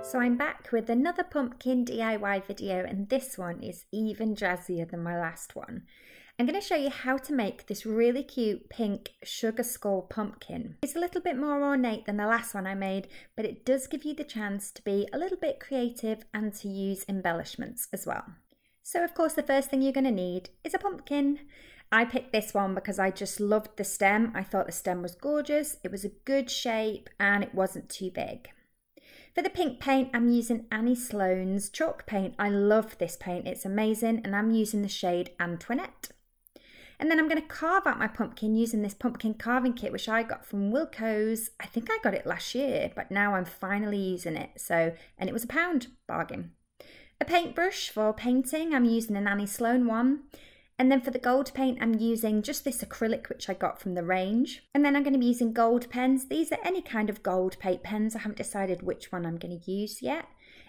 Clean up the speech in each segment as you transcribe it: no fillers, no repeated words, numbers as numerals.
So I'm back with another pumpkin DIY video, and this one is even jazzier than my last one. I'm going to show you how to make this really cute pink sugar skull pumpkin. It's a little bit more ornate than the last one I made, but it does give you the chance to be a little bit creative and to use embellishments as well. So of course the first thing you're going to need is a pumpkin. I picked this one because I just loved the stem. I thought the stem was gorgeous, it was a good shape and it wasn't too big. For the pink paint, I'm using Annie Sloan's chalk paint. I love this paint, it's amazing, and I'm using the shade Antoinette. And then I'm going to carve out my pumpkin using this pumpkin carving kit, which I got from Wilko's. I think I got it last year, but now I'm finally using it. And it was £1, bargain. A paintbrush for painting, I'm using an Annie Sloan one. And then for the gold paint, I'm using just this acrylic, which I got from the range. And then I'm going to be using gold pens. These are any kind of gold paint pens. I haven't decided which one I'm going to use yet.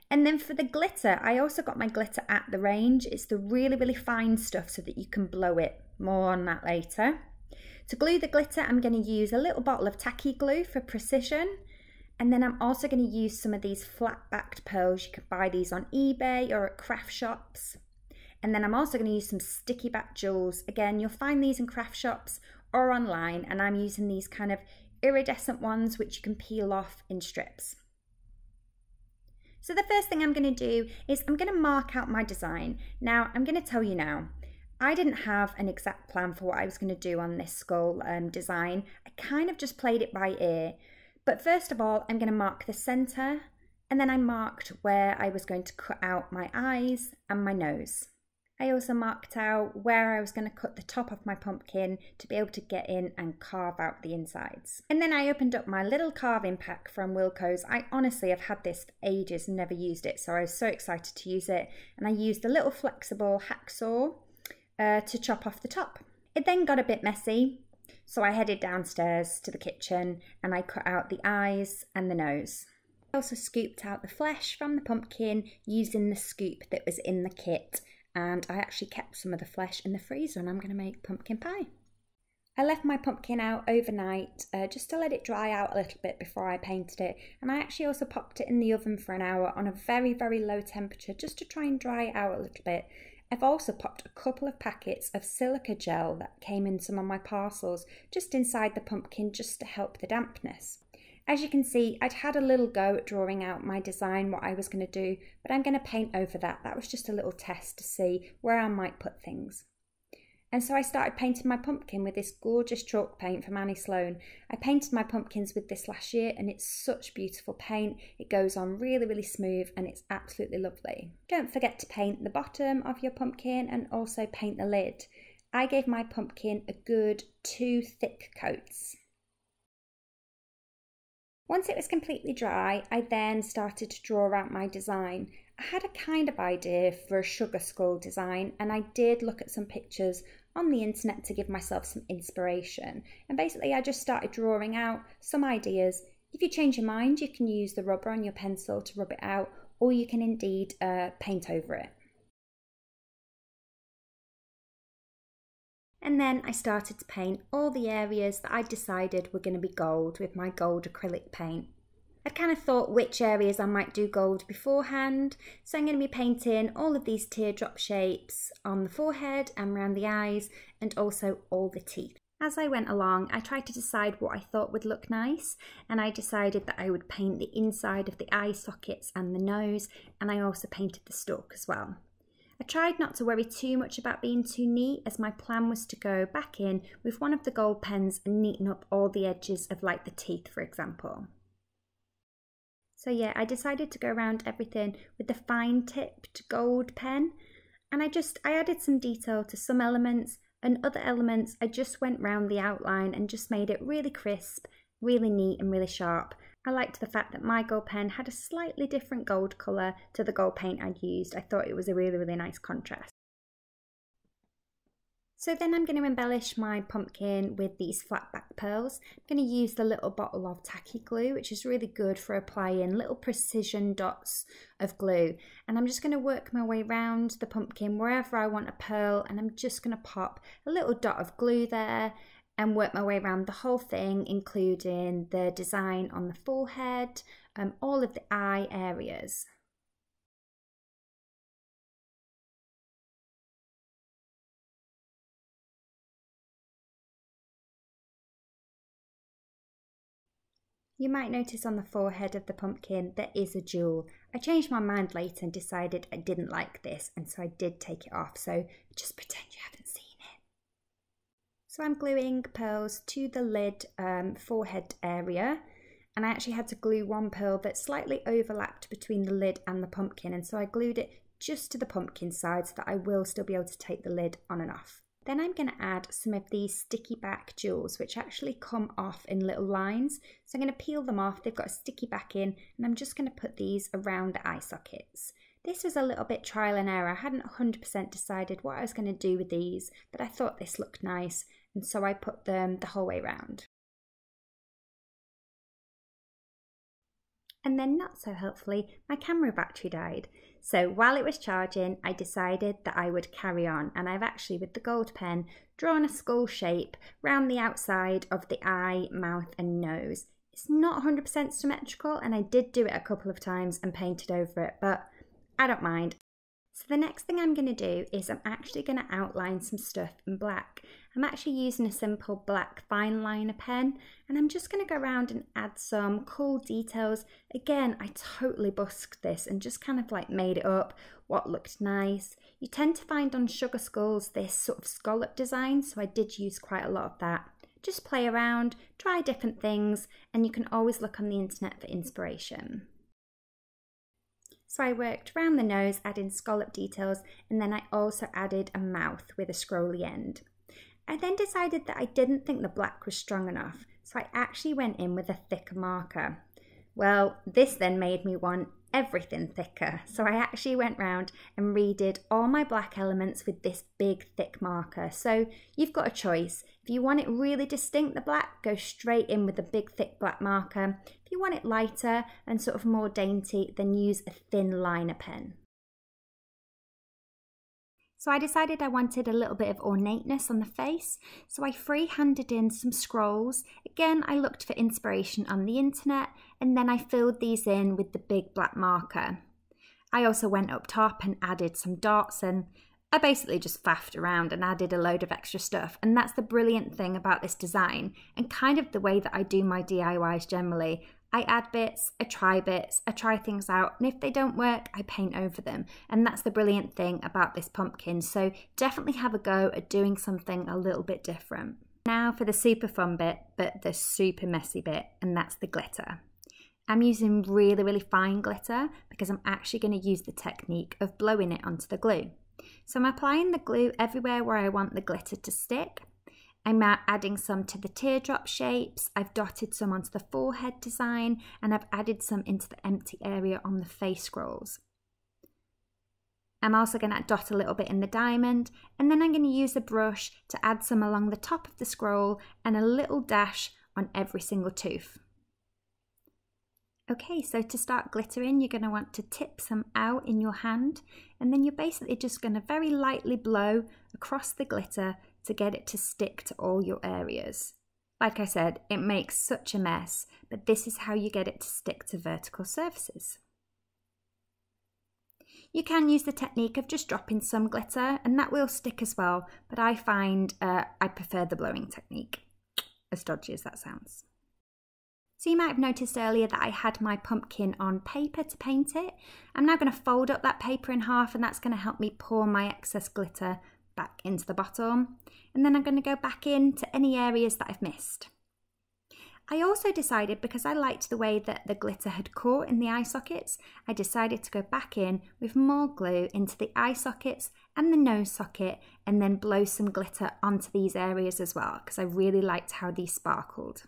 And then for the glitter, I also got my glitter at the range. It's the really, really fine stuff so that you can blow it. More on that later. To glue the glitter, I'm going to use a little bottle of tacky glue for precision. And then I'm also going to use some of these flat-backed pearls. You can buy these on eBay or at craft shops. And then I'm also going to use some sticky back jewels. Again, you'll find these in craft shops or online, and I'm using these kind of iridescent ones which you can peel off in strips. So the first thing I'm going to do is I'm going to mark out my design. Now, I'm going to tell you now, I didn't have an exact plan for what I was going to do on this skull design. I kind of just played it by ear. But first of all, I'm going to mark the centre, and then I marked where I was going to cut out my eyes and my nose. I also marked out where I was going to cut the top of my pumpkin to be able to get in and carve out the insides. And then I opened up my little carving pack from Wilko's. I honestly have had this for ages and never used it, so I was so excited to use it. And I used a little flexible hacksaw to chop off the top. It then got a bit messy, so I headed downstairs to the kitchen and I cut out the eyes and the nose. I also scooped out the flesh from the pumpkin using the scoop that was in the kit. And I actually kept some of the flesh in the freezer, and I'm going to make pumpkin pie. I left my pumpkin out overnight just to let it dry out a little bit before I painted it, and I actually also popped it in the oven for an hour on a very, very low temperature just to try and dry it out a little bit. I've also popped a couple of packets of silica gel that came in some of my parcels just inside the pumpkin just to help the dampness. As you can see, I'd had a little go at drawing out my design, what I was going to do, but I'm going to paint over that. That was just a little test to see where I might put things. And so I started painting my pumpkin with this gorgeous chalk paint from Annie Sloan. I painted my pumpkins with this last year, and it's such beautiful paint. It goes on really, really smooth, and it's absolutely lovely. Don't forget to paint the bottom of your pumpkin and also paint the lid. I gave my pumpkin a good 2 thick coats. Once it was completely dry, I then started to draw out my design. I had a kind of idea for a sugar skull design, and I did look at some pictures on the internet to give myself some inspiration. And basically I just started drawing out some ideas. If you change your mind, you can use the rubber on your pencil to rub it out, or you can indeed paint over it. And then I started to paint all the areas that I decided were going to be gold with my gold acrylic paint. I'd kind of thought which areas I might do gold beforehand, so I'm going to be painting all of these teardrop shapes on the forehead and around the eyes, and also all the teeth. As I went along, I tried to decide what I thought would look nice, and I decided that I would paint the inside of the eye sockets and the nose, and I also painted the stalk as well. I tried not to worry too much about being too neat, as my plan was to go back in with one of the gold pens and neaten up all the edges of like the teeth, for example. So yeah, I decided to go around everything with the fine tipped gold pen, and I added some detail to some elements, and other elements I just went round the outline and just made it really crisp, really neat and really sharp. I liked the fact that my gold pen had a slightly different gold colour to the gold paint I'd used. I thought it was a really, really nice contrast. So then I'm going to embellish my pumpkin with these flat back pearls. I'm going to use the little bottle of tacky glue, which is really good for applying little precision dots of glue. And I'm just going to work my way around the pumpkin wherever I want a pearl, and I'm just going to pop a little dot of glue there. and work my way around the whole thing, including the design on the forehead, all of the eye areas. You might notice on the forehead of the pumpkin there is a jewel. I changed my mind later and decided I didn't like this, and so I did take it off, so just pretend you haven't seen it. So I'm gluing pearls to the lid forehead area, and I actually had to glue one pearl that slightly overlapped between the lid and the pumpkin, and so I glued it just to the pumpkin side so that I will still be able to take the lid on and off. Then I'm going to add some of these sticky back jewels, which actually come off in little lines. So I'm going to peel them off. They've got a sticky back in, and I'm just going to put these around the eye sockets. This was a little bit trial and error. I hadn't 100% decided what I was going to do with these, but I thought this looked nice, and so I put them the whole way around. And then, not so helpfully, my camera battery died. So while it was charging, I decided that I would carry on, and I've actually, with the gold pen, drawn a skull shape round the outside of the eye, mouth and nose. It's not 100% symmetrical, and I did do it a couple of times and painted over it, but I don't mind. So the next thing I'm going to do is I'm actually going to outline some stuff in black. I'm actually using a simple black fine liner pen, and I'm just going to go around and add some cool details. Again, I totally busked this and just kind of like made it up what looked nice. You tend to find on sugar skulls this sort of scallop design, so I did use quite a lot of that. Just play around, try different things, and you can always look on the internet for inspiration. So I worked around the nose, adding scallop details, and then I also added a mouth with a scrolly end. I then decided that I didn't think the black was strong enough, so I actually went in with a thicker marker. Well, this then made me want everything thicker, so I actually went round and redid all my black elements with this big thick marker. So you've got a choice. If you want it really distinct, the black, go straight in with a big thick black marker. If you want it lighter and sort of more dainty, then use a thin liner pen. So I decided I wanted a little bit of ornateness on the face, so I free-handed in some scrolls. Again, I looked for inspiration on the internet, and then I filled these in with the big black marker. I also went up top and added some dots, and I basically just faffed around and added a load of extra stuff, and that's the brilliant thing about this design, and kind of the way that I do my DIYs generally. I add bits, I try things out, and if they don't work, I paint over them. And that's the brilliant thing about this pumpkin. So definitely have a go at doing something a little bit different. Now for the super fun bit, but the super messy bit, and that's the glitter. I'm using really fine glitter because I'm actually going to use the technique of blowing it onto the glue. So I'm applying the glue everywhere where I want the glitter to stick. I'm adding some to the teardrop shapes, I've dotted some onto the forehead design, and I've added some into the empty area on the face scrolls. I'm also going to dot a little bit in the diamond, and then I'm going to use a brush to add some along the top of the scroll and a little dash on every single tooth. Okay, so to start glittering, you're going to want to tip some out in your hand, and then you're basically just going to very lightly blow across the glitter to get it to stick to all your areas. Like I said, it makes such a mess, but this is how you get it to stick to vertical surfaces. You can use the technique of just dropping some glitter, and that will stick as well, but I find I prefer the blowing technique, as dodgy as that sounds. So you might have noticed earlier that I had my pumpkin on paper to paint it. I'm now going to fold up that paper in half, and that's going to help me pour my excess glitter back into the bottom, and then I'm going to go back into any areas that I've missed. I also decided, because I liked the way that the glitter had caught in the eye sockets, I decided to go back in with more glue into the eye sockets and the nose socket, and then blow some glitter onto these areas as well, because I really liked how these sparkled.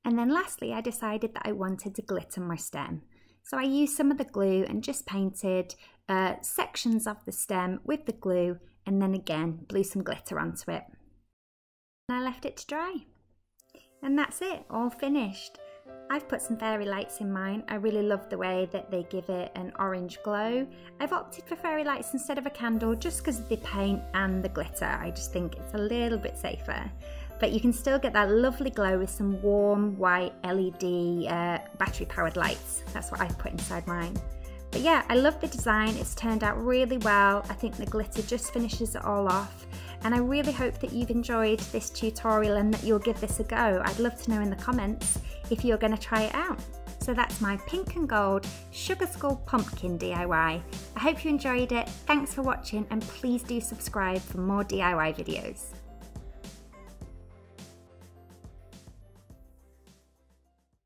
And then lastly, I decided that I wanted to glitter my stem. So I used some of the glue and just painted sections of the stem with the glue, and then again blew some glitter onto it. And I left it to dry. And that's it, all finished. I've put some fairy lights in mine. I really love the way that they give it an orange glow. I've opted for fairy lights instead of a candle just because of the paint and the glitter. I just think it's a little bit safer. But you can still get that lovely glow with some warm white LED battery powered lights. That's what I've put inside mine. But yeah, I love the design. It's turned out really well. I think the glitter just finishes it all off. And I really hope that you've enjoyed this tutorial and that you'll give this a go. I'd love to know in the comments if you're going to try it out. So that's my pink and gold Sugar Skull pumpkin DIY. I hope you enjoyed it. Thanks for watching and please do subscribe for more DIY videos.